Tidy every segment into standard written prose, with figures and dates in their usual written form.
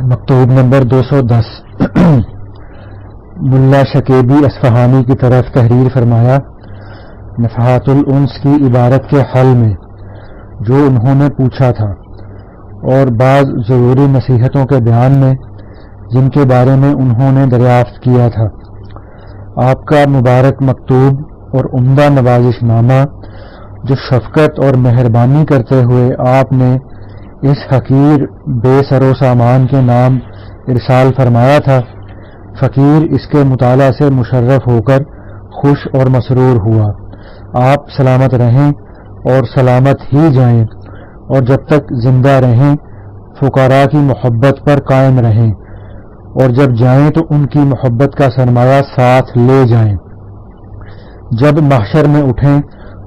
مکتوب نمبر 210 ملا شکیبی اصفہانی کی طرف تحریر فرمایا نفحات الانس کی عبارت کے حل میں جو انہوں نے پوچھا تھا اور بعض ضروری نصیحتوں کے بیان میں جن کے بارے میں انہوں نے دریافت کیا تھا، آپ کا مبارک مکتوب اور عمدہ نوازش نامہ جو شفقت اور مہربانی کرتے ہوئے آپ نے اس حقیر بے سر و سامان کے نام ارسال فرمایا تھا، فقیر اس کے مطالعہ سے مشرف ہو کر خوش اور مسرور ہوا۔ آپ سلامت رہیں اور سلامت ہی جائیں، اور جب تک زندہ رہیں فقراء کی محبت پر قائم رہیں، اور جب جائیں تو ان کی محبت کا سرمایہ ساتھ لے جائیں۔ جب محشر میں اٹھیں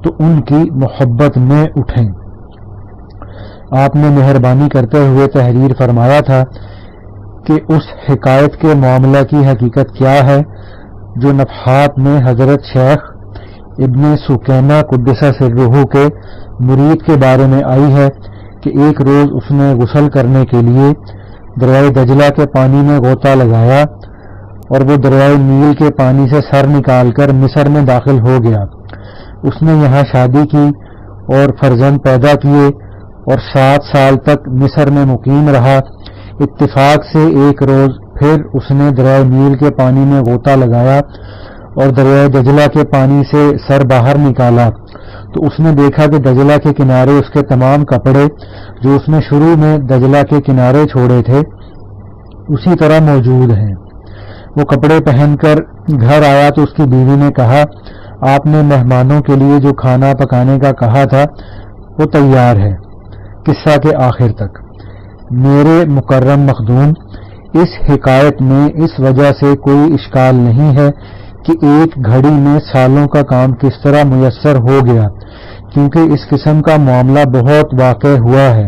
تو ان کی محبت میں اٹھیں۔ آپ نے مہربانی کرتے ہوئے تحریر فرمایا تھا کہ اس حکایت کے معاملہ کی حقیقت کیا ہے جو نفحات میں حضرت شیخ ابن سکینہ قدس سرہ کے مرید کے بارے میں آئی ہے کہ ایک روز اس نے غسل کرنے کے لیے دریائے دجلہ کے پانی میں غوطہ لگایا اور وہ دریائے نیل کے پانی سے سر نکال کر مصر میں داخل ہو گیا۔ اس نے یہاں شادی کی اور فرزند پیدا کیے اور 7 سال تک مصر میں مقیم رہا۔ اتفاق سے ایک روز پھر اس نے دریائے نیل کے پانی میں غوطہ لگایا اور دریائے دجلہ کے پانی سے سر باہر نکالا تو اس نے دیکھا کہ دجلہ کے کنارے اس کے تمام کپڑے جو اس نے شروع میں دجلہ کے کنارے چھوڑے تھے اسی طرح موجود ہیں۔ وہ کپڑے پہن کر گھر آیا تو اس کی بیوی نے کہا، آپ نے مہمانوں کے لیے جو کھانا پکانے کا کہا تھا وہ تیار ہے۔ قصہ کے آخر تک۔ میرے مکرم مخدوم، اس حکایت میں اس وجہ سے کوئی اشکال نہیں ہے کہ ایک گھڑی میں سالوں کا کام کس طرح میسر ہو گیا، کیونکہ اس قسم کا معاملہ بہت واقع ہوا ہے۔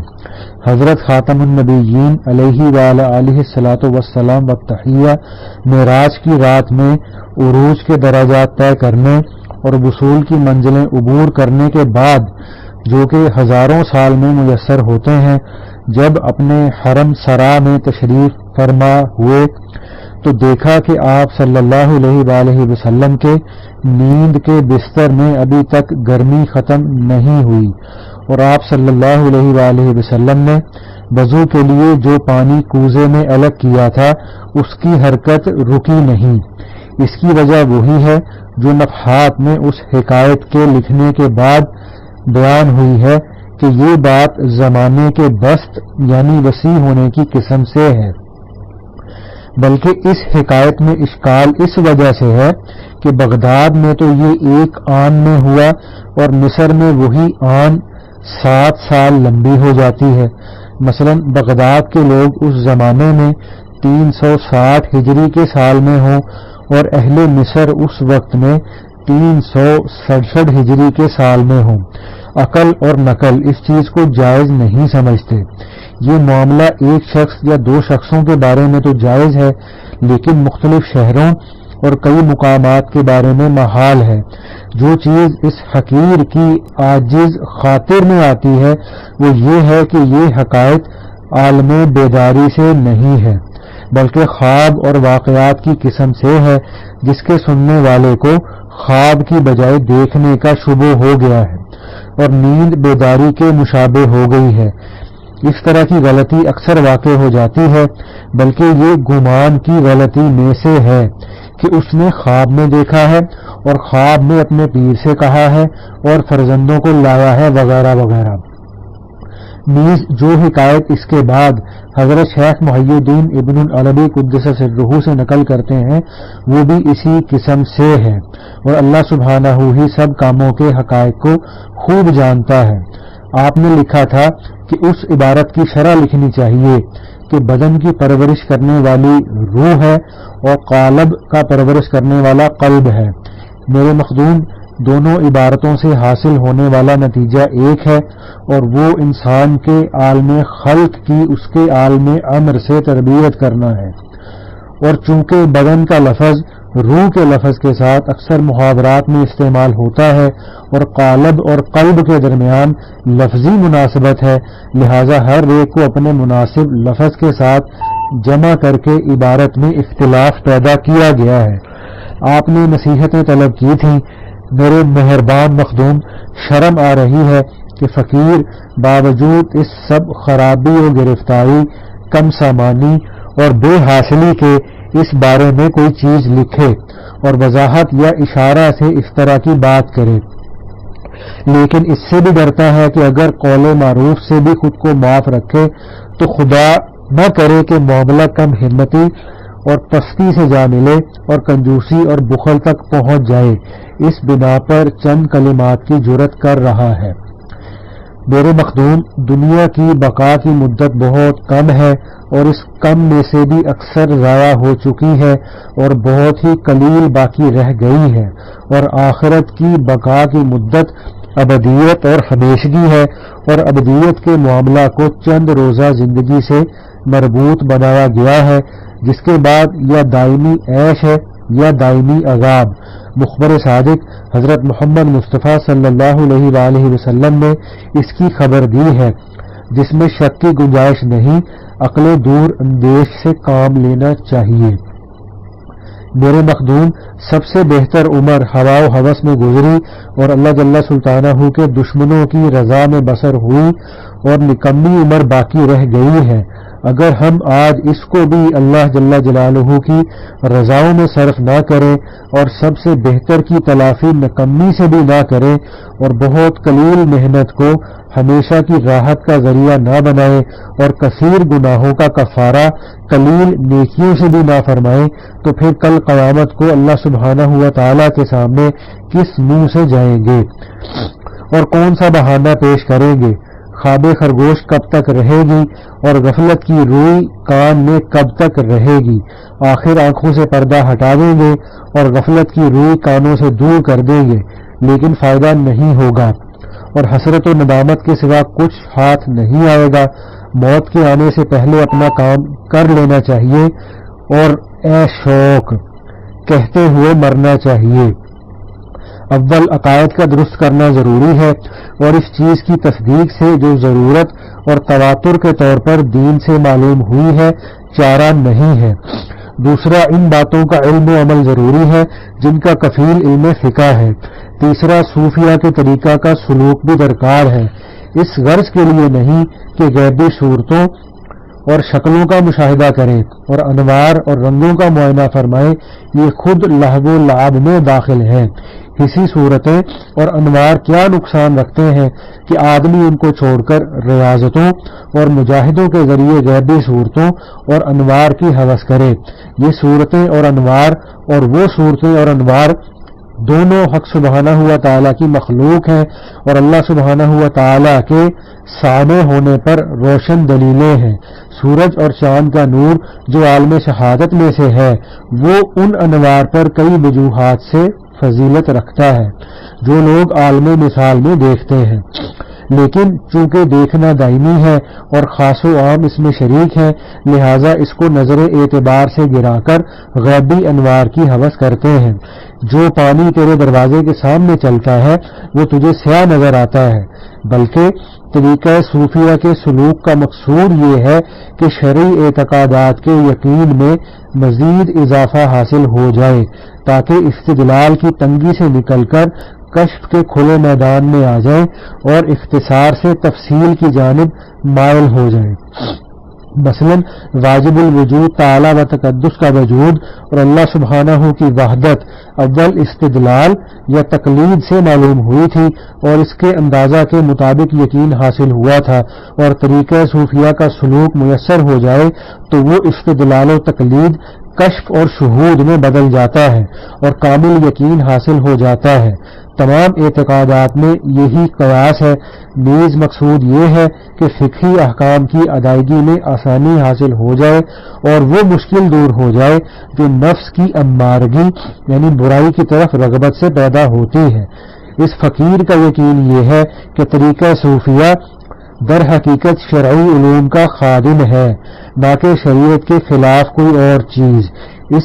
حضرت خاتم النبیین علیہ وآلہ الصلاۃ والسلام والتحیہ معراج کی رات میں عروج کے درجات طے کرنے اور وصول کی منزلیں عبور کرنے کے بعد جو کہ ہزاروں سال میں میسر ہوتے ہیں، جب اپنے حرم سرا میں تشریف فرما ہوئے تو دیکھا کہ آپ صلی اللہ علیہ وآلہ وسلم کے نیند کے بستر میں ابھی تک گرمی ختم نہیں ہوئی، اور آپ صلی اللہ علیہ وآلہ وسلم نے وضو کے لیے جو پانی کوزے میں الگ کیا تھا اس کی حرکت رکی نہیں۔ اس کی وجہ وہی ہے جو نفحات میں اس حکایت کے لکھنے کے بعد بیان ہوئی ہے کہ یہ بات زمانے کے بسط یعنی وسیع ہونے کی قسم سے ہے، بلکہ اس حکایت میں اشکال اس وجہ سے ہے کہ بغداد میں تو یہ ایک آن میں ہوا اور مصر میں وہی آن 7 سال لمبی ہو جاتی ہے۔ مثلا بغداد کے لوگ اس زمانے میں 360 ہجری کے سال میں ہوں اور اہل مصر اس وقت میں 367 ہجری کے سال میں ہوں۔ عقل اور نقل اس چیز کو جائز نہیں سمجھتے۔ یہ معاملہ ایک شخص یا 2 شخصوں کے بارے میں تو جائز ہے، لیکن مختلف شہروں اور کئی مقامات کے بارے میں محال ہے۔ جو چیز اس حقیر کی عاجز خاطر میں آتی ہے وہ یہ ہے کہ یہ حقائق عالم بیداری سے نہیں ہے، بلکہ خواب اور واقعات کی قسم سے ہے، جس کے سننے والے کو خواب کی بجائے دیکھنے کا شبہ ہو گیا ہے اور نیند بیداری کے مشابہ ہو گئی ہے۔ اس طرح کی غلطی اکثر واقع ہو جاتی ہے، بلکہ یہ گمان کی غلطی میں سے ہے کہ اس نے خواب میں دیکھا ہے اور خواب میں اپنے پیر سے کہا ہے اور فرزندوں کو لایا ہے وغیرہ وغیرہ۔ نیز جو حکایت اس کے بعد حضرت شیخ محی الدین ابن العربی قدس سرہ سے نقل کرتے ہیں وہ بھی اسی قسم سے ہے، اور اللہ سبحانہ ہی سب کاموں کے حقائق کو خوب جانتا ہے۔ آپ نے لکھا تھا کہ اس عبارت کی شرح لکھنی چاہیے کہ بدن کی پرورش کرنے والی روح ہے اور قالب کا پرورش کرنے والا قلب ہے۔ میرے مخدوم، دونوں عبارتوں سے حاصل ہونے والا نتیجہ ایک ہے، اور وہ انسان کے عالم خلق کی اس کے عالم امر سے تربیت کرنا ہے۔ اور چونکہ بدن کا لفظ روح کے لفظ کے ساتھ اکثر محاورات میں استعمال ہوتا ہے اور قالب اور قلب کے درمیان لفظی مناسبت ہے، لہذا ہر ایک کو اپنے مناسب لفظ کے ساتھ جمع کر کے عبارت میں اختلاف پیدا کیا گیا ہے۔ آپ نے نصیحتیں طلب کی تھیں، میرے مہربان مخدوم، شرم آ رہی ہے کہ فقیر باوجود اس سب خرابی و گرفتاری، کم سامانی اور بے حاصلی کے اس بارے میں کوئی چیز لکھے اور وضاحت یا اشارہ سے اس طرح کی بات کرے، لیکن اس سے بھی ڈرتا ہے کہ اگر قول معروف سے بھی خود کو معاف رکھے تو خدا نہ کرے کہ معاملہ کم ہمتی اور پستی سے جا ملے اور کنجوسی اور بخل تک پہنچ جائے، اس بنا پر چند کلمات کی جرات کر رہا ہے۔ میرے مخدوم، دنیا کی بقا کی مدت بہت کم ہے اور اس کم میں سے بھی اکثر ضائع ہو چکی ہے اور بہت ہی قلیل باقی رہ گئی ہے، اور آخرت کی بقا کی مدت ابدیت اور ہمیشگی ہے، اور ابدیت کے معاملہ کو چند روزہ زندگی سے مربوط بنایا گیا ہے، جس کے بعد یا دائمی عیش ہے یا دائمی عذاب۔ مخبر صادق حضرت محمد مصطفیٰ صلی اللہ علیہ وآلہ وسلم نے اس کی خبر دی ہے، جس میں شک کی گنجائش نہیں، عقل دور اندیش سے کام لینا چاہیے۔ میرے مخدوم، سب سے بہتر عمر ہوا و ہوس میں گزری اور اللہ جل سلطانہ کے دشمنوں کی رضا میں بسر ہوئی، اور نکمی عمر باقی رہ گئی ہے۔ اگر ہم آج اس کو بھی اللہ جل جلالہ کی رضاؤں میں صرف نہ کریں اور سب سے بہتر کی تلافی نکمی سے بھی نہ کریں اور بہت قلیل محنت کو ہمیشہ کی راحت کا ذریعہ نہ بنائیں اور کثیر گناہوں کا کفارہ قلیل نیکیوں سے بھی نہ فرمائیں، تو پھر کل قیامت کو اللہ سبحانہ و تعالیٰ کے سامنے کس منہ سے جائیں گے اور کون سا بہانہ پیش کریں گے؟ خواب خرگوش کب تک رہے گی اور غفلت کی روئی کان میں کب تک رہے گی؟ آخر آنکھوں سے پردہ ہٹا دیں گے اور غفلت کی روئی کانوں سے دور کر دیں گے، لیکن فائدہ نہیں ہوگا اور حسرت و ندامت کے سوا کچھ ہاتھ نہیں آئے گا۔ موت کے آنے سے پہلے اپنا کام کر لینا چاہیے اور اے شوق کہتے ہوئے مرنا چاہیے۔ اول عقائد کا درست کرنا ضروری ہے اور اس چیز کی تصدیق سے جو ضرورت اور تواتر کے طور پر دین سے معلوم ہوئی ہے چارہ نہیں ہے۔ دوسرا، ان باتوں کا علم و عمل ضروری ہے جن کا کفیل علم فقہ ہے۔ تیسرا، صوفیہ کے طریقہ کا سلوک بھی درکار ہے، اس غرض کے لیے نہیں کہ غیبی صورتوں اور شکلوں کا مشاہدہ کریں اور انوار اور رنگوں کا معائنہ فرمائیں، یہ خود لہو و لعب میں داخل ہیں۔ اسی صورتیں اور انوار کیا نقصان رکھتے ہیں کہ آدمی ان کو چھوڑ کر ریاضتوں اور مجاہدوں کے ذریعے غیبی صورتوں اور انوار کی ہوس کرے۔ یہ صورتیں اور انوار اور وہ صورتیں اور انوار دونوں حق سبحانہ ہوا تعالیٰ کی مخلوق ہیں اور اللہ سبحانہ ہوا تعالیٰ کے سامع ہونے پر روشن دلیلیں ہیں۔ سورج اور چاند کا نور جو عالم شہادت میں سے ہے وہ ان انوار پر کئی وجوہات سے فضیلت رکھتا ہے جو لوگ عالم مثال میں دیکھتے ہیں، لیکن چونکہ دیکھنا دائمی ہے اور خاص و عام اس میں شریک ہے، لہذا اس کو نظر اعتبار سے گرا کر غیبی انوار کی ہوس کرتے ہیں۔ جو پانی تیرے دروازے کے سامنے چلتا ہے وہ تجھے سیاہ نظر آتا ہے، بلکہ طریقہ صوفیہ کے سلوک کا مقصود یہ ہے کہ شرعی اعتقادات کے یقین میں مزید اضافہ حاصل ہو جائے تاکہ استدلال کی تنگی سے نکل کر کشف کے کھلے میدان میں آ جائیں اور اختصار سے تفصیل کی جانب مائل ہو جائیں۔ مثلا واجب الوجود تعالی و تقدس کا وجود اور اللہ سبحانہ کی وحدت اول استدلال یا تقلید سے معلوم ہوئی تھی اور اس کے اندازہ کے مطابق یقین حاصل ہوا تھا، اور طریقہ صوفیہ کا سلوک میسر ہو جائے تو وہ استدلال و تقلید کشف اور شہود میں بدل جاتا ہے اور کامل یقین حاصل ہو جاتا ہے۔ تمام اعتقادات میں یہی قیاس ہے، نیز مقصود یہ ہے کہ فقہی احکام کی ادائیگی میں آسانی حاصل ہو جائے اور وہ مشکل دور ہو جائے جو نفس کی امارگی یعنی برائی کی طرف رغبت سے پیدا ہوتی ہے۔ اس فقیر کا یقین یہ ہے کہ طریقہ صوفیہ در حقیقت شرعی علوم کا خادم ہے، نہ کہ شریعت کے خلاف کوئی اور چیز۔ اس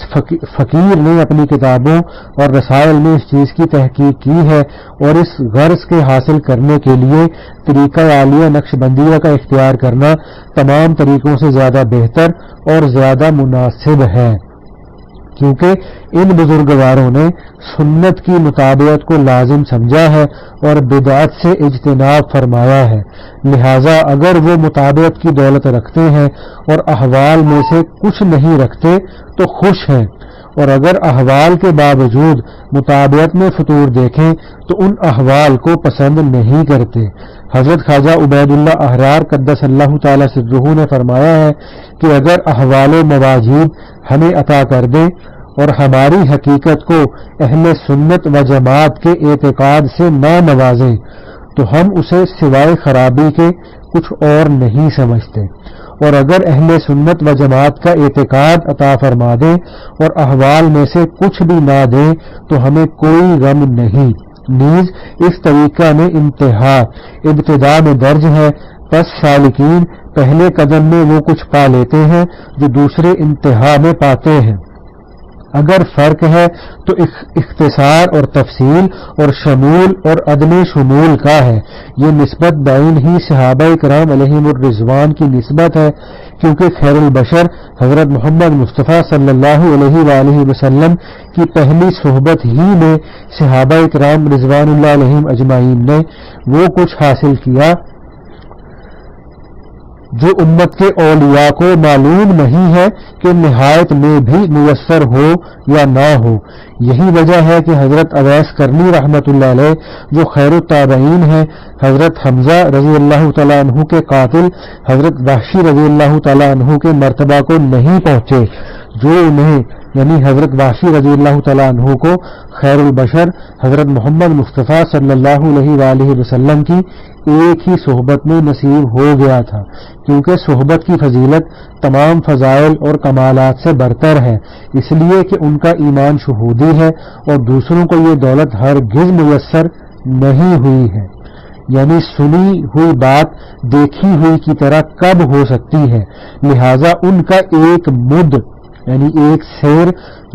فقیر نے اپنی کتابوں اور رسائل میں اس چیز کی تحقیق کی ہے اور اس غرض کے حاصل کرنے کے لیے طریقہ عالیہ نقش بندیہ کا اختیار کرنا تمام طریقوں سے زیادہ بہتر اور زیادہ مناسب ہے، کیونکہ ان بزرگواروں نے سنت کی مطابقت کو لازم سمجھا ہے اور بدعت سے اجتناب فرمایا ہے، لہذا اگر وہ مطابقت کی دولت رکھتے ہیں اور احوال میں سے کچھ نہیں رکھتے تو خوش ہیں، اور اگر احوال کے باوجود مطابقت میں فطور دیکھیں تو ان احوال کو پسند نہیں کرتے۔ حضرت خواجہ عبید اللہ احرار قدس اللہ تعالی سرہ نے فرمایا ہے کہ اگر احوال و مواجید ہمیں عطا کر دے اور ہماری حقیقت کو اہل سنت و جماعت کے اعتقاد سے نہ نوازیں تو ہم اسے سوائے خرابی کے کچھ اور نہیں سمجھتے، اور اگر اہل سنت و جماعت کا اعتقاد عطا فرما دیں اور احوال میں سے کچھ بھی نہ دیں تو ہمیں کوئی غم نہیں۔ نیز اس طریقہ میں ابتدا میں درج ہے، پس سالکین پہلے قدم میں وہ کچھ پا لیتے ہیں جو دوسرے انتہا میں پاتے ہیں۔ اگر فرق ہے تو اختصار اور تفصیل اور شمول اور عدم شمول کا ہے۔ یہ نسبت بعین ہی صحابہ کرام علیہم الرضوان کی نسبت ہے، کیونکہ خیر البشر حضرت محمد مصطفیٰ صلی اللہ علیہ وآلہ وسلم کی پہلی صحبت ہی میں صحابہ کرام رضوان اللہ علیہم اجمعین نے وہ کچھ حاصل کیا جو امت کے اولیاء کو معلوم نہیں ہے کہ نہایت میں بھی میسر ہو یا نہ ہو۔ یہی وجہ ہے کہ حضرت اویس کرنی رحمۃ اللہ علیہ جو خیر التابعین ہیں، حضرت حمزہ رضی اللہ تعالیٰ عنہ کے قاتل حضرت وحشی رضی اللہ تعالیٰ عنہ کے مرتبہ کو نہیں پہنچے، جو انہیں یعنی حضرت وحشی رضی اللہ تعالیٰ عنہ کو خیر البشر حضرت محمد مصطفیٰ صلی اللہ علیہ وآلہ وسلم کی ایک ہی صحبت میں نصیب ہو گیا تھا، کیونکہ صحبت کی فضیلت تمام فضائل اور کمالات سے برتر ہے، اس لیے کہ ان کا ایمان شہودی ہے اور دوسروں کو یہ دولت ہرگز میسر نہیں ہوئی ہے۔ یعنی سنی ہوئی بات دیکھی ہوئی کی طرح کب ہو سکتی ہے، لہذا ان کا ایک مد یعنی ایک سیر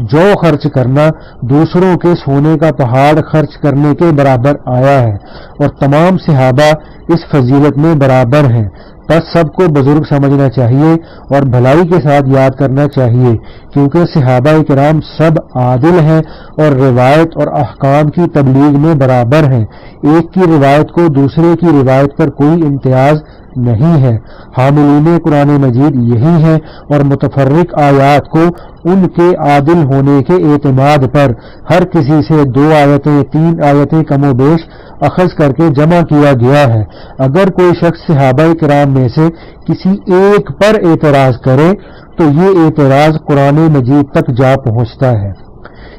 جو خرچ کرنا دوسروں کے سونے کا پہاڑ خرچ کرنے کے برابر آیا ہے، اور تمام صحابہ اس فضیلت میں برابر ہیں۔ بس سب کو بزرگ سمجھنا چاہیے اور بھلائی کے ساتھ یاد کرنا چاہیے، کیونکہ صحابہ کرام سب عادل ہیں اور روایت اور احکام کی تبلیغ میں برابر ہیں۔ ایک کی روایت کو دوسرے کی روایت پر کوئی امتیاز نہیں ہے۔ حاملین قرآن مجید یہی ہیں اور متفرق آیات کو ان کے عادل ہونے کے اعتماد پر ہر کسی سے 2 آیتیں 3 آیتیں کم و بیش اخذ کر کے جمع کیا گیا ہے۔ اگر کوئی شخص صحابہ کرام میں سے کسی ایک پر اعتراض کرے تو یہ اعتراض قرآن مجید تک جا پہنچتا ہے،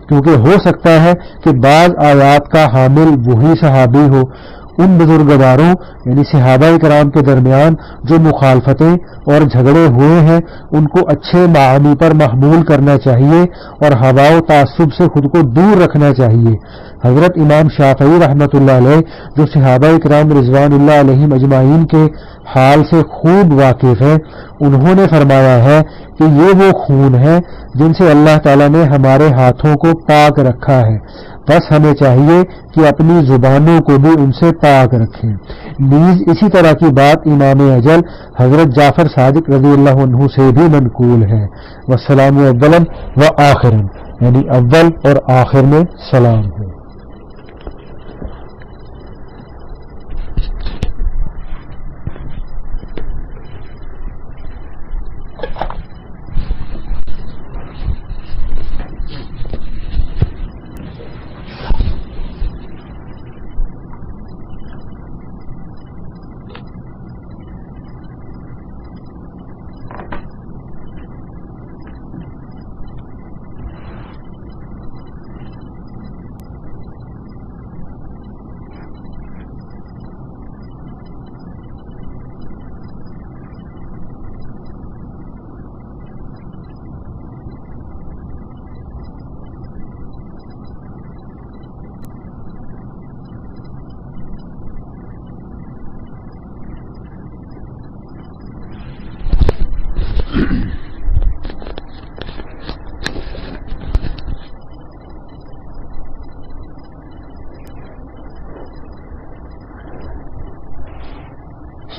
کیونکہ ہو سکتا ہے کہ بعض آیات کا حامل وہی صحابی ہو۔ ان بزرگواروں یعنی صحابہ کرام کے درمیان جو مخالفتیں اور جھگڑے ہوئے ہیں ان کو اچھے معانی پر محمول کرنا چاہیے اور ہوا و تعصب سے خود کو دور رکھنا چاہیے۔ حضرت امام شافعی رحمۃ اللہ علیہ جو صحابہ کرام رضوان اللہ علیہم اجمعین کے حال سے خوب واقف ہیں، انہوں نے فرمایا ہے کہ یہ وہ خون ہے جن سے اللہ تعالیٰ نے ہمارے ہاتھوں کو پاک رکھا ہے، بس ہمیں چاہیے کہ اپنی زبانوں کو بھی ان سے پاک رکھیں۔ نیز اسی طرح کی بات امام اجل حضرت جعفر صادق رضی اللہ عنہ سے بھی منقول ہے۔ والسلام اولا و آخرا، یعنی اول اور آخر میں سلام ہے۔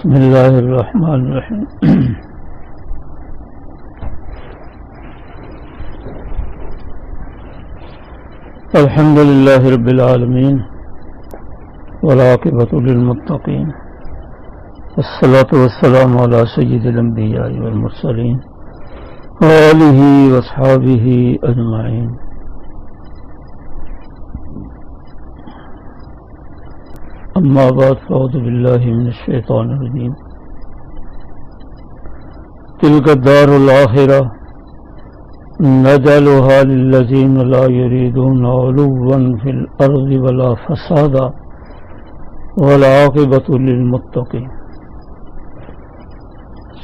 بسم اللہ الرحمن الرحیم الحمد للہ رب العالمین والعاقبۃ للمتقین والصلاة والسلام علی سید الانبیاء والمرسلین وآلہ واصحابہ اجمعین. اما بعد فاعوذ باللہ من الشیطان الرجیم. تلک الدار الآخرہ نجعلها للذین لا یریدون علوا فی الارض ولا فسادا والعاقبۃ للمتقین.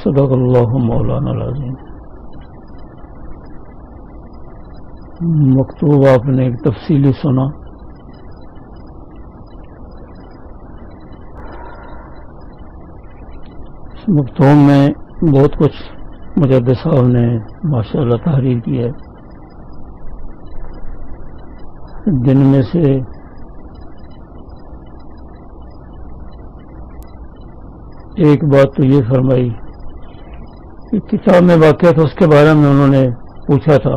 صدق اللہ مولانا العظیم. مکتوب آپ نے ایک تفصیلی سنا. مکتوب میں بہت کچھ مجدد صاحب نے ماشاءاللہ تحریر کی ہے. جن میں سے ایک بات تو یہ فرمائی کہ کتاب میں واقعہ تھا اس کے بارے میں انہوں نے پوچھا تھا،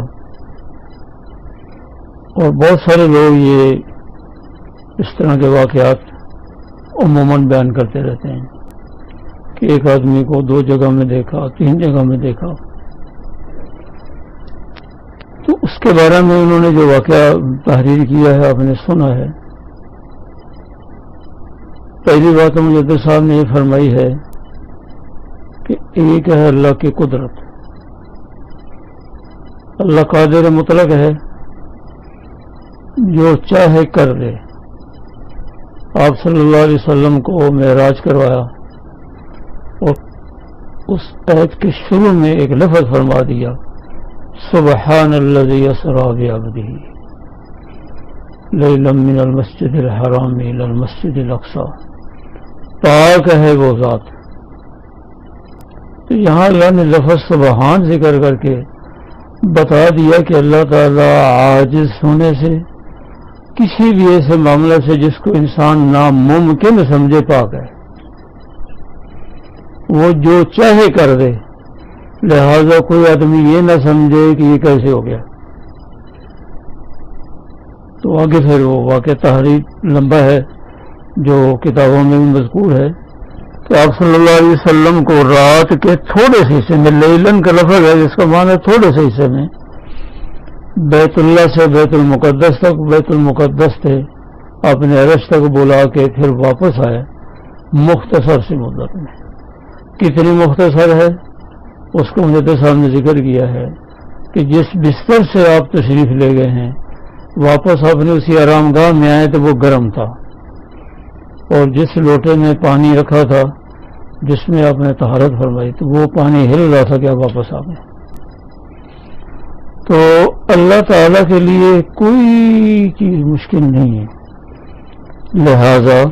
اور بہت سارے لوگ یہ اس طرح کے واقعات عموماً بیان کرتے رہتے ہیں کہ ایک آدمی کو 2 جگہ میں دیکھا، 3 جگہ میں دیکھا. تو اس کے بارے میں انہوں نے جو واقعہ تحریر کیا ہے آپ نے سنا ہے. پہلی بات مجدد صاحب نے یہ فرمائی ہے کہ ایک ہے اللہ کی قدرت. اللہ قادر مطلق ہے، جو چاہے کر دے. آپ صلی اللہ علیہ وسلم کو معراج کروایا اور اس آیت کے شروع میں ایک لفظ فرما دیا، سبحان الذی اسری بعبدہ لیلا من المسجد الحرام الی المسجد الاقصی. پاک ہے وہ ذات. تو یہاں اللہ نے لفظ سبحان ذکر کر کے بتا دیا کہ اللہ تعالی عاجز ہونے سے، کسی بھی ایسے معاملے سے جس کو انسان ناممکن سمجھے، پاک ہے. وہ جو چاہے کر دے، لہذا کوئی آدمی یہ نہ سمجھے کہ یہ کیسے ہو گیا. تو آگے پھر وہ واقعہ تحریر لمبا ہے جو کتابوں میں بھی مذکور ہے کہ آپ صلی اللہ علیہ وسلم کو رات کے تھوڑے سے حصے میں، لیلن کا لفظ ہے جس کا معنی تھوڑے سے حصے میں، بیت اللہ سے بیت المقدس تک، بیت المقدس سے اپنے عرش تک بلا کے پھر واپس آئے مختصر سی مدت میں. کتنی مختصر ہے اس کو مجدد صاحب نے ذکر کیا ہے کہ جس بستر سے آپ تشریف لے گئے ہیں واپس آپ نے اسی آرام گاہ میں آئے تو وہ گرم تھا، اور جس لوٹے میں پانی رکھا تھا جس میں آپ نے طہارت فرمائی تو وہ پانی ہل رہا تھا کہ آپ واپس آ گئے. تو اللہ تعالی کے لیے کوئی چیز مشکل نہیں ہے. لہذا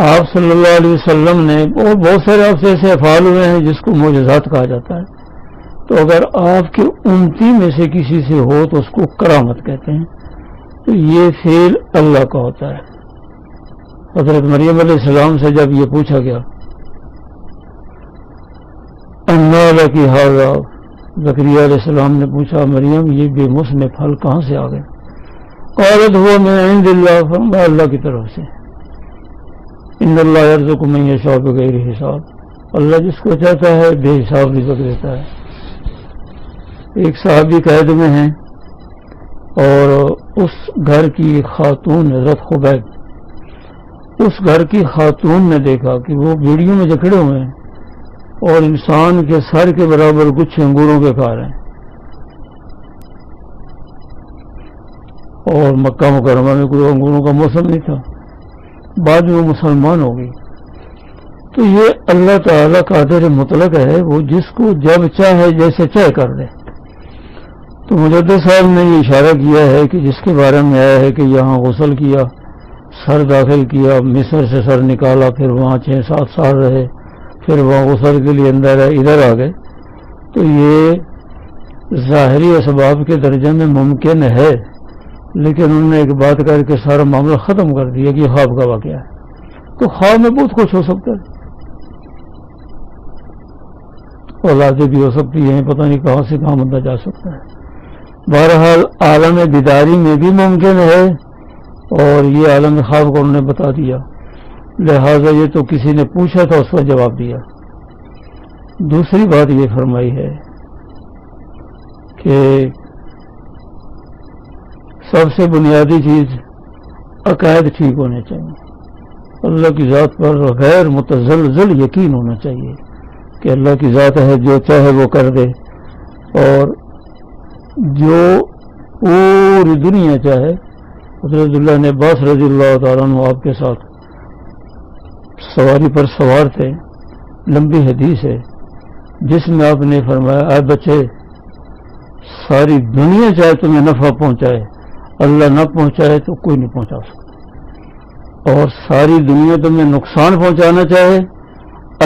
آپ صلی اللہ علیہ وسلم نے، اور بہت سارے آپ سے ایسے افعال ہوئے ہیں جس کو معجزات کہا جاتا ہے، تو اگر آپ کی امتی میں سے کسی سے ہو تو اس کو کرامت کہتے ہیں. تو یہ فعل اللہ کا ہوتا ہے. حضرت مریم علیہ السلام سے جب یہ پوچھا گیا انا لکی ھذا، زکریا علیہ السلام نے پوچھا مریم یہ بے موسم پھل کہاں سے آ گئے؟ قالت هو من عند اللہ، فرمایا اللہ کی طرف سے. ان اللہ یرزق من یشاء بغیر حساب، اللہ جس کو چاہتا ہے بے حساب رزق دیتا ہے. ایک صحابی قید میں ہیں اور اس گھر کی خاتون حضرت خبیب، اس گھر کی خاتون نے دیکھا کہ وہ بیڑیوں میں جکڑے ہوئے ہیں اور انسان کے سر کے برابر کچھ انگوروں کے کھا رہے ہیں. اور مکہ مکرمہ میں کوئی انگوروں کا موسم نہیں تھا. بعد میں وہ مسلمان ہو گئی. تو یہ اللہ تعالیٰ قادر مطلق ہے، وہ جس کو جب چاہے جیسے چاہے کر دے. تو مجدد صاحب نے یہ اشارہ کیا ہے کہ جس کے بارے میں آیا ہے کہ یہاں غسل کیا، سر داخل کیا، مصر سے سر نکالا، پھر وہاں 6-7 سال رہے، پھر وہاں غسل کے لیے ادھر آ گئے. تو یہ ظاہری اسباب کے درجے میں ممکن ہے، لیکن انہوں نے ایک بات کر کے سارا معاملہ ختم کر دیا کہ یہ خواب کا واقعہ ہے. تو خواب میں بہت کچھ ہو سکتا ہے. اولادیں بھی ہو سکتی ہیں، پتہ نہیں کہاں سے کہاں بندہ جا سکتا ہے۔ بہرحال عالم بیداری میں بھی ممکن ہے، اور یہ عالم خواب کو انہوں نے بتا دیا، لہذا یہ تو کسی نے پوچھا تھا اس کا جواب دیا۔ دوسری بات یہ فرمائی ہے کہ سب سے بنیادی چیز عقائد ٹھیک ہونے چاہیے، اللہ کی ذات پر غیر متزلزل یقین ہونا چاہیے کہ اللہ کی ذات ہے، جو چاہے وہ کر دے، اور جو پوری دنیا چاہے۔ حضرت اللہ نے عباس رضی اللہ تعالیٰ عنہ آپ کے ساتھ سواری پر سوار تھے، لمبی حدیث ہے جس میں آپ نے فرمایا، اے بچے، ساری دنیا چاہے تمہیں نفع پہنچائے، اللہ نہ پہنچائے تو کوئی نہیں پہنچا سکتا، اور ساری دنیا تمہیں نقصان پہنچانا چاہے،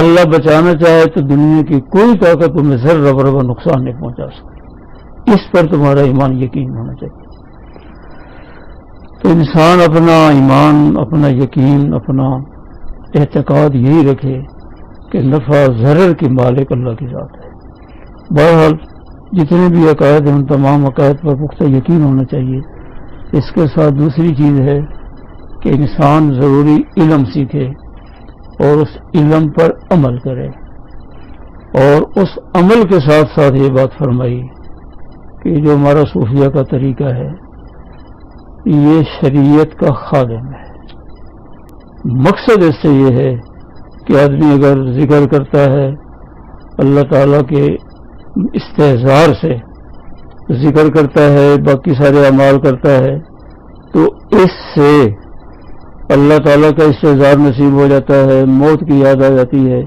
اللہ بچانا چاہے تو دنیا کی کوئی طاقت تمہیں ذرہ برابر نقصان نہیں پہنچا سکتی۔ اس پر تمہارا ایمان یقین ہونا چاہیے۔ تو انسان اپنا ایمان، اپنا یقین، اپنا اعتقاد یہی رکھے کہ نفع ضرر کی مالک اللہ کی ذات ہے۔ بہرحال جتنے بھی عقائد ہیں ان تمام عقائد پر پختہ یقین ہونا چاہیے۔ اس کے ساتھ دوسری چیز ہے کہ انسان ضروری علم سیکھے اور اس علم پر عمل کرے، اور اس عمل کے ساتھ ساتھ یہ بات فرمائی کہ جو ہمارا صوفیہ کا طریقہ ہے یہ شریعت کا خادم ہے۔ مقصد اس سے یہ ہے کہ آدمی اگر ذکر کرتا ہے اللہ تعالیٰ کے استحضار سے، ذکر کرتا ہے، باقی سارے اعمال کرتا ہے، تو اس سے اللہ تعالیٰ کا استحضار نصیب ہو جاتا ہے، موت کی یاد آ جاتی ہے،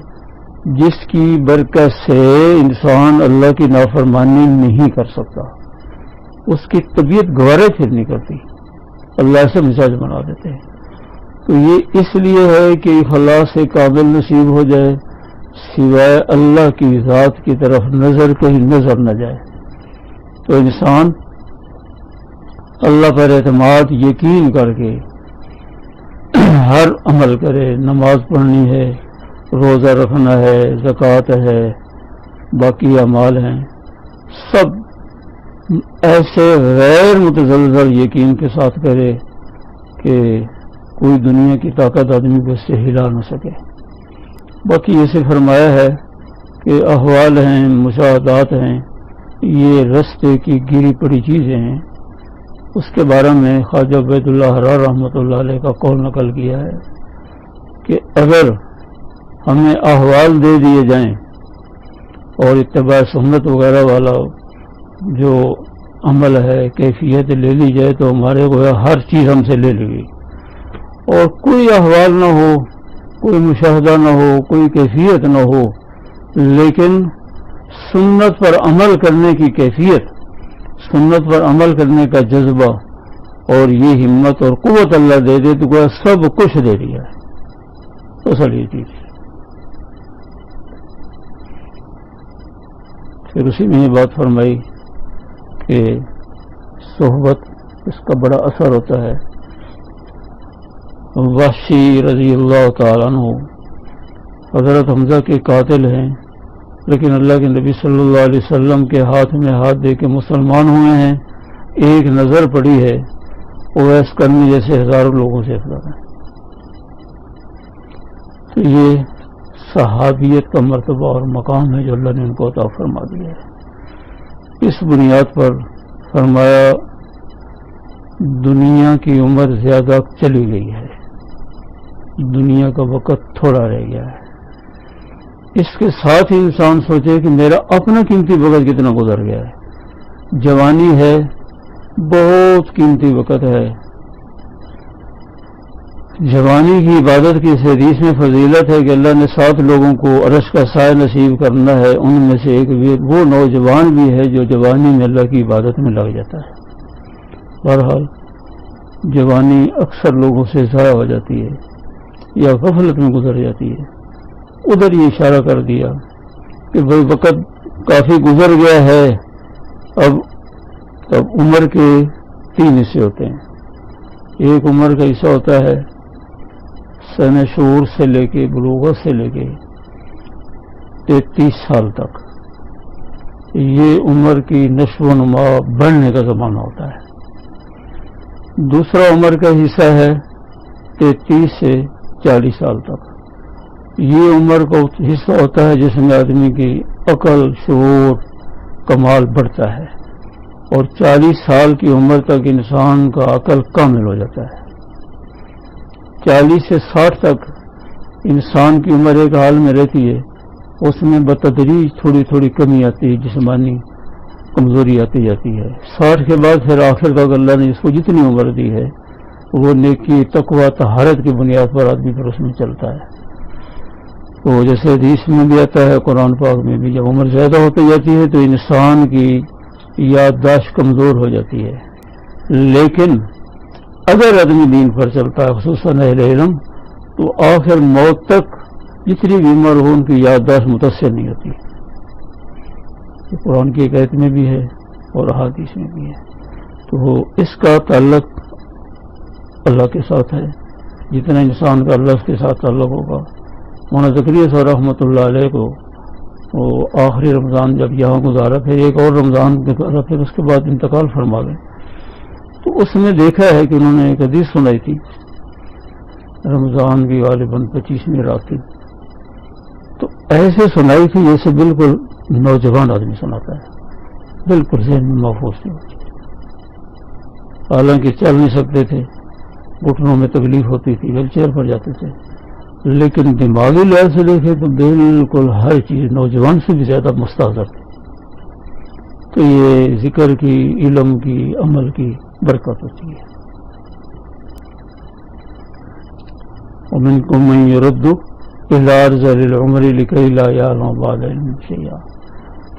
جس کی برکت سے انسان اللہ کی نافرمانی نہیں کر سکتا، اس کی طبیعت گوارے پھر نہیں کرتی، اللہ سے مزاج بنا دیتے ہیں۔ تو یہ اس لیے ہے کہ اخلاص سے قابل نصیب ہو جائے، سوائے اللہ کی ذات کی طرف نظر کہیں نظر نہ جائے، تو انسان اللہ پر اعتماد یقین کر کے ہر عمل کرے، نماز پڑھنی ہے، روزہ رکھنا ہے، زکوٰۃ ہے، باقی اعمال ہیں، سب ایسے غیر متزلزل یقین کے ساتھ کرے کہ کوئی دنیا کی طاقت آدمی کو اس سے ہلا نہ سکے۔ باقی اسے فرمایا ہے کہ احوال ہیں، مشاہدات ہیں، یہ رستے کی گری پڑی چیزیں ہیں۔ اس کے بارے میں خواجہ عبید اللہ حرار رحمۃ اللہ علیہ کا قول نقل کیا ہے کہ اگر ہمیں احوال دے دیے جائیں اور اتباع سنت وغیرہ والا جو عمل ہے کیفیت لے لی جائے تو ہمارے گویا ہر چیز ہم سے لے لی گئی، اور کوئی احوال نہ ہو، کوئی مشاہدہ نہ ہو، کوئی کیفیت نہ ہو، لیکن سنت پر عمل کرنے کی کیفیت، سنت پر عمل کرنے کا جذبہ اور یہ ہمت اور قوت اللہ دے دے تو گویا سب کچھ دے دیا ہے۔ اصل یہ چیز پھر اسی میں یہ بات فرمائی کہ صحبت اس کا بڑا اثر ہوتا ہے۔ وحشی رضی اللہ تعالیٰ عنہ حضرت حمزہ کے قاتل ہیں، لیکن اللہ کے نبی صلی اللہ علیہ وسلم کے ہاتھ میں ہاتھ دے کے مسلمان ہوئے ہیں، ایک نظر پڑی ہے اویس کرنی جیسے ہزاروں لوگوں سے افضل ہے۔ تو یہ صحابیت کا مرتبہ اور مقام ہے جو اللہ نے ان کو عطا فرما دیا ہے۔ اس بنیاد پر فرمایا دنیا کی عمر زیادہ چلی گئی ہے، دنیا کا وقت تھوڑا رہ گیا ہے۔ اس کے ساتھ ہی انسان سوچے کہ میرا اپنا قیمتی وقت کتنا گزر گیا ہے۔ جوانی ہے، بہت قیمتی وقت ہے۔ جوانی کی عبادت کی اس حدیث میں فضیلت ہے کہ اللہ نے 7 لوگوں کو عرش کا سایہ نصیب کرنا ہے، ان میں سے ایک وہ نوجوان بھی ہے جو جوانی میں اللہ کی عبادت میں لگ جاتا ہے۔ بہرحال جوانی اکثر لوگوں سے ضائع ہو جاتی ہے یا غفلت میں گزر جاتی ہے۔ ادھر یہ اشارہ کر دیا کہ بھائی وقت کافی گزر گیا ہے، اب عمر کے 3 حصے ہوتے ہیں۔ ایک عمر کا حصہ ہوتا ہے سن شعور سے لے کے بلوغت سے لے کے 33 سال تک، یہ عمر کی نشو و نما بڑھنے کا زمانہ ہوتا ہے. دوسرا عمر کا حصہ ہے 33 سے 40 سال تک. یہ عمر کا حصہ ہوتا ہے جس میں آدمی کی عقل، شعور، کمال بڑھتا ہے، اور 40 سال کی عمر تک انسان کا عقل کامل ہو جاتا ہے. 40 سے 60 تک انسان کی عمر ایک حال میں رہتی ہے، اس میں بتدریج تھوڑی تھوڑی کمی آتی ہے، جسمانی کمزوری آتی جاتی ہے. 60 کے بعد پھر آخر تک اللہ نے اس کو جتنی عمر دی ہے وہ نیکی، تقوی، طہارت کی بنیاد پر آدمی پر اس میں چلتا ہے. تو جیسے حدیث میں بھی آتا ہے، قرآن پاک میں بھی، جب عمر زیادہ ہوتی جاتی ہے تو انسان کی یادداشت کمزور ہو جاتی ہے. لیکن اگر آدمی دین پر چلتا ہے، خصوصاً اہل علم، تو آخر موت تک جتنی بھی عمر ہو ان کی یادداشت متاثر نہیں ہوتی. یہ قرآن کی ایک آیت میں بھی ہے اور احادیث میں بھی ہے. تو اس کا تعلق اللہ کے ساتھ ہے. جتنا انسان کا اللہ کے ساتھ تعلق ہوگا. مولانا زکریا صاحب رحمۃ اللہ علیہ کو وہ آخری رمضان جب یہاں گزارا، پھر ایک اور رمضان گزارا، پھر اس کے بعد انتقال فرما گئے، تو اس میں دیکھا ہے کہ انہوں نے ایک حدیث سنائی تھی رمضان کی غالباً 25ویں رات کی. تو ایسے سنائی تھی جیسے بالکل نوجوان آدمی سناتا ہے، بالکل ذہن میں محفوظ تھی. حالانکہ چل نہیں سکتے تھے، گھٹنوں میں تکلیف ہوتی تھی، ویل چیئر پر جاتے تھے، لیکن دماغی لحاظ سے دیکھے تو بالکل ہر چیز نوجوان سے بھی زیادہ مستحضر تھی. تو یہ ذکر کی، علم کی، عمل کی برکت ہوتی ہے. ومنکم من یرد الی ارذل العمر لکی لا یعلم بعد علم شیئا.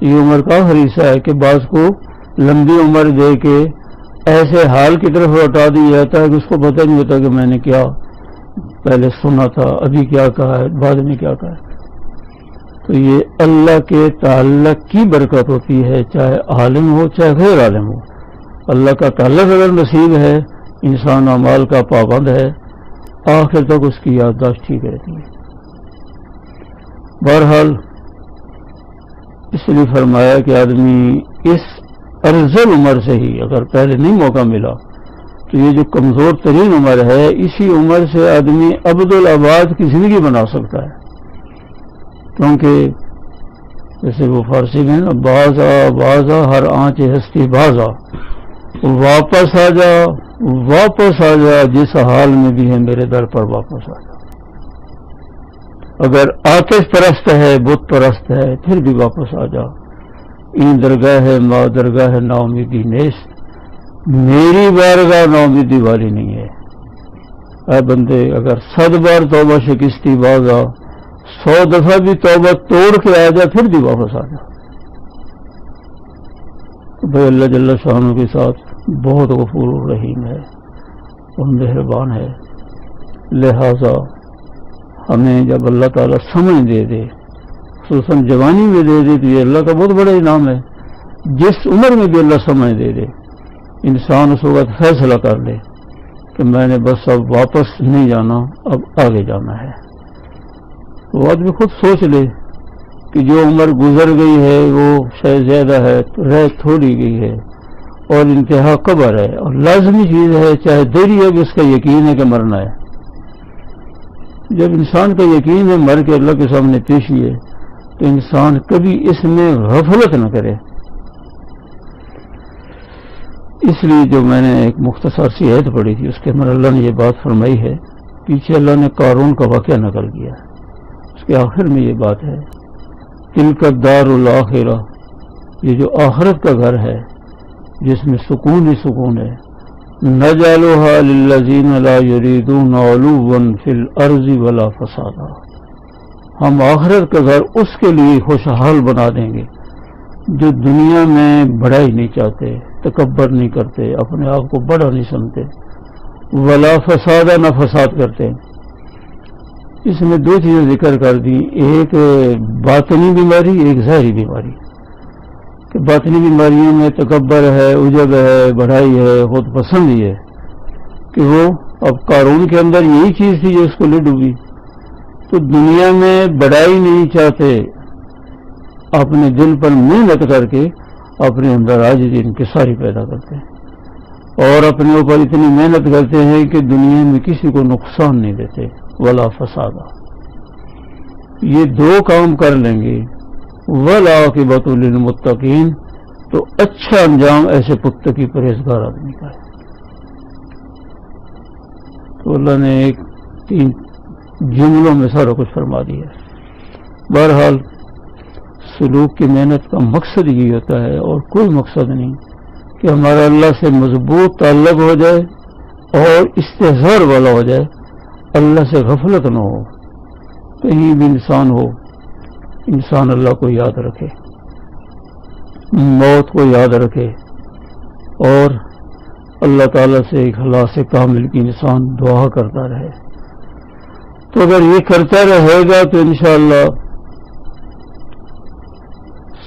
یہ عمر کا آخری حصہ ہے کہ بعض کو لمبی عمر دے کے ایسے حال کی طرف لوٹا دیا جاتا ہے کہ اس کو پتہ نہیں ہوتا کہ میں نے کیا پہلے سنا تھا، ابھی کیا کہا ہے، بعد میں کیا کہا ہے. تو یہ اللہ کے تعلق کی برکت ہوتی ہے، چاہے عالم ہو چاہے غیر عالم ہو. اللہ کا تعلق اگر نصیب ہے، انسان اعمال کا پابند ہے، آخر تک اس کی یادداشت ٹھیک رہتی ہے. بہرحال اس لیے فرمایا کہ آدمی اس ارذل عمر سے ہی، اگر پہلے نہیں موقع ملا تو یہ جو کمزور ترین عمر ہے، اسی عمر سے آدمی عبدالآباد کی زندگی بنا سکتا ہے. کیونکہ جیسے وہ فارسی میں نا، بازا بازا ہر آنچ ہستی بازا، واپس آ جا، واپس آ جا، جس حال میں بھی ہے میرے در پر واپس آ جا. اگر آتش پرست ہے، بت پرست ہے، پھر بھی واپس آ جا. این درگاہ ہے ما درگاہ ہے نا امیدی نیست، میری بارگاہ نا امیدی والی نہیں ہے. اے بندے، اگر 100 بار توبہ شکستی بازا، 100 دفعہ بھی توبہ توڑ کے آ جا، پھر بھی واپس آ جا. بھائی اللہ جل شانہ کے ساتھ بہت غفور رحیم ہے اور مہربان ہے. لہذا ہمیں جب اللہ تعالیٰ سمجھ دے دے، خصوصاً جوانی میں دے دے، تو یہ اللہ کا بہت بڑا انعام ہے. جس عمر میں بھی اللہ سمجھ دے دے، انسان اس وقت فیصلہ کر لے کہ میں نے بس اب واپس نہیں جانا، اب آگے جانا ہے. وہ آدمی خود سوچ لے کہ جو عمر گزر گئی ہے وہ شاید زیادہ ہے، رہ تھوڑی گئی ہے، اور انتہا قبر ہے، اور لازمی چیز ہے، چاہے دیری ہے کہ اس کا یقین ہے کہ مرنا ہے. جب انسان کا یقین ہے مر کے اللہ کے سامنے پیشی ہے، تو انسان کبھی اس میں غفلت نہ کرے. اس لیے جو میں نے ایک مختصر سی آیت پڑھی تھی، اس کے اندر اللہ نے یہ بات فرمائی ہے. پیچھے اللہ نے قارون کا واقعہ نقل کیا، اس کے آخر میں یہ بات ہے، تلک الدار الآخرہ، یہ جو آخرت کا گھر ہے جس میں سکون ہی سکون ہے، نجعلها للذین لا یریدون علوا فی الارض ولا فسادا، ہم آخرت کا گھر اس کے لیے خوشحال بنا دیں گے جو دنیا میں بڑائی نہیں چاہتے، تکبر نہیں کرتے، اپنے آپ کو بڑا نہیں سمجھتے، ولا فسادا، نہ فساد کرتے. اس میں 2 چیزیں ذکر کر دی، ایک باطنی بیماری، ایک ظاہری بیماری. کہ باطنی بیماریوں میں تکبر ہے، عجب ہے، بڑائی ہے، خود پسندی ہے، کہ وہ اب قارون کے اندر یہی چیز تھی جو اس کو لے ڈوبی. تو دنیا میں بڑائی نہیں چاہتے، اپنے دل پر محنت کر کے اپنے اندر عاجزی انکساری پیدا کرتے ہیں اور اپنے اوپر اتنی محنت کرتے ہیں کہ دنیا میں کسی کو نقصان نہیں دیتے ولا فسادہ. یہ دو کام کر لیں گے والعاقبۃ للمتقین تو اچھا انجام ایسے متقی پرہیزگار آدمی کا ہے. تو اللہ نے ایک 3 جملوں میں سارا کچھ فرما دیا. بہرحال سلوک کی محنت کا مقصد یہ ہوتا ہے اور کوئی مقصد نہیں کہ ہمارا اللہ سے مضبوط تعلق ہو جائے اور استحضار والا ہو جائے, اللہ سے غفلت نہ ہو. کہیں بھی انسان ہو, انسان اللہ کو یاد رکھے, موت کو یاد رکھے اور اللہ تعالیٰ سے اخلاص کامل کی انسان دعا کرتا رہے. تو اگر یہ کرتا رہے گا تو انشاءاللہ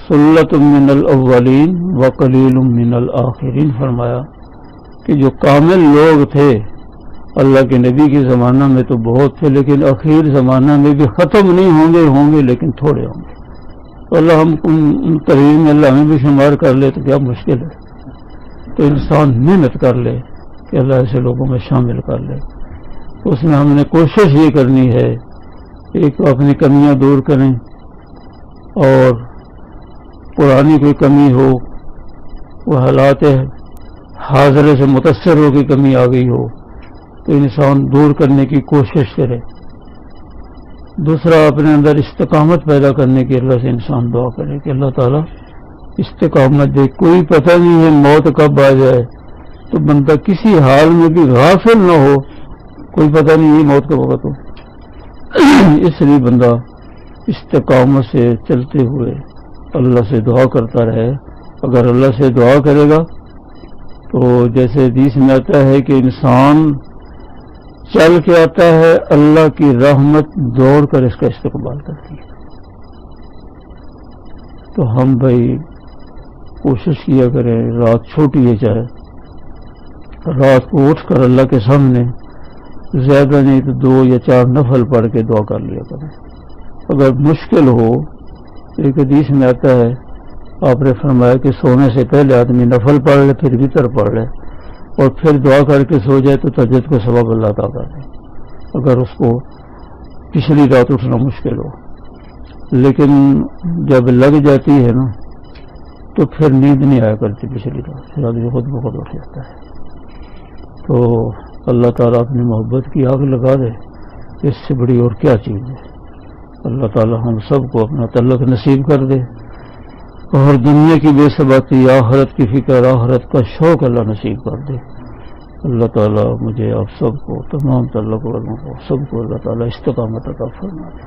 سلۃ من الاولین وقلیل من الآخرین فرمایا کہ جو کامل لوگ تھے اللہ کے نبی کے زمانہ میں تو بہت تھے, لیکن اخیر زمانہ میں بھی ختم نہیں ہوں گے لیکن تھوڑے ہوں گے. تو اللہ ہم ان قریب میں اللہ ہمیں بھی شمار کر لے تو کیا مشکل ہے. تو انسان محنت کر لے کہ اللہ ایسے لوگوں میں شامل کر لے. اس میں ہم نے کوشش یہ کرنی ہے ایک تو اپنی کمیاں دور کریں اور پرانی کوئی کمی ہو, وہ حالات حاضرے سے متاثر ہو کی کمی آ گئی ہو تو انسان دور کرنے کی کوشش کرے. دوسرا اپنے اندر استقامت پیدا کرنے کی اللہ سے انسان دعا کرے کہ اللہ تعالیٰ استقامت دے. کوئی پتہ نہیں ہے موت کب آ جائے, تو بندہ کسی حال میں بھی غافل نہ ہو, کوئی پتہ نہیں ہے موت کا وقت ہو. اس لیے بندہ استقامت سے چلتے ہوئے اللہ سے دعا کرتا رہے. اگر اللہ سے دعا کرے گا تو جیسے حدیث میں آتا ہے کہ انسان چل کے آتا ہے, اللہ کی رحمت دوڑ کر اس کا استقبال کرتی ہے. تو ہم بھائی کوشش کیا کریں, رات چھوٹی ہے چاہے, رات کو اٹھ کر اللہ کے سامنے زیادہ نہیں تو 2 یا 4 نفل پڑھ کے دعا کر لیا کریں. اگر مشکل ہو, ایک حدیث میں آتا ہے آپ نے فرمایا کہ سونے سے پہلے آدمی نفل پڑھ لے, پھر وتر پڑھ لے اور پھر دعا کر کے سو جائے تو تہجد کو ثواب اللہ عطا کر دے, اگر اس کو پچھلی رات اٹھنا مشکل ہو. لیکن جب لگ جاتی ہے نا تو پھر نیند نہیں آیا کرتی پچھلی رات, پھر آدمی خود بخود اٹھ جاتا ہے. تو اللہ تعالیٰ اپنی محبت کی آگ لگا دے, اس سے بڑی اور کیا چیز ہے. اللہ تعالیٰ ہم سب کو اپنا تعلق نصیب کر دے اور دنیا کی بے ثباتی, آخرت کی فکر, آخرت کا شوق اللہ نصیب کر دے. اللہ تعالیٰ مجھے آپ سب کو, تمام تعلق والوں کو, سب کو اللہ تعالیٰ استقامت عطا فرما دے.